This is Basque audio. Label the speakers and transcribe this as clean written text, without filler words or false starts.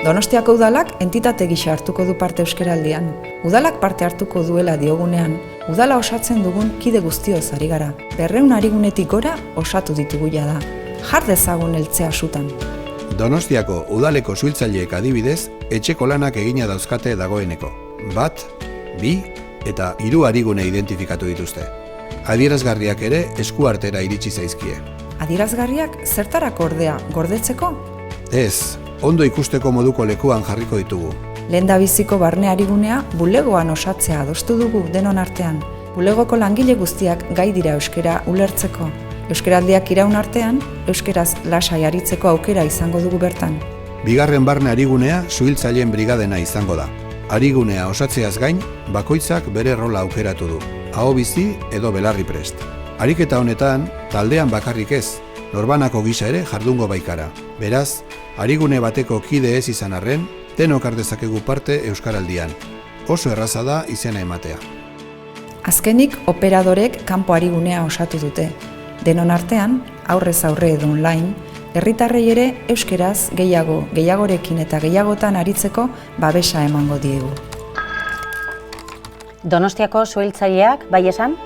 Speaker 1: Donostiako udalak entitate gisa hartuko du parte euskaraldian. Udalak parte hartuko duela diogunean, udala osatzen dugun kide guztioz ari gara. 200 harigunetik gora osatu ditugu jada. Jar dezagun eltzea sutan.
Speaker 2: Donostiako udaleko suhiltzaileek adibidez, etxeko lanak egina dauzkate dagoeneko. 1, 2 eta 3 harigune identifikatu dituzte. Adierazgarriak ere eskuartera iritsi zaizkie.
Speaker 1: Adierazgarriak zertarako ordea gordetzeko?
Speaker 2: Ez, ondo ikusteko moduko lekuan jarriko ditugu.
Speaker 1: Lehendabiziko barne harigunea bulegoan osatzea adostu dugu denon artean. Bulegoko langile guztiak gai dira euskara ulertzeko. Euskaraldiak iraun artean, euskaraz lasai aritzeko aukera izango dugu bertan.
Speaker 2: Bigarren barne harigunea suhiltzaileen brigadena izango da. Harigunea osatzeaz gain, bakoitzak bere rola aukeratu du. Aho bizi edo belarri prest. Ariketa honetan, taldean bakarrik ez, norbanako gisa ere jardungo baikara. Beraz, harigune bateko kide ez izan arren, denok har dezakegu parte euskaraldian. Oso erraza da izena ematea.
Speaker 1: Azkenik, operadorek kanpo harigunea osatu dute. Denon artean, aurrez aurre edo online, herritarrei ere euskeraz gehiagorekin eta gehiagotan aritzeko babesa emango diegu.
Speaker 3: Donostiako suhiltzaileak, bai esan?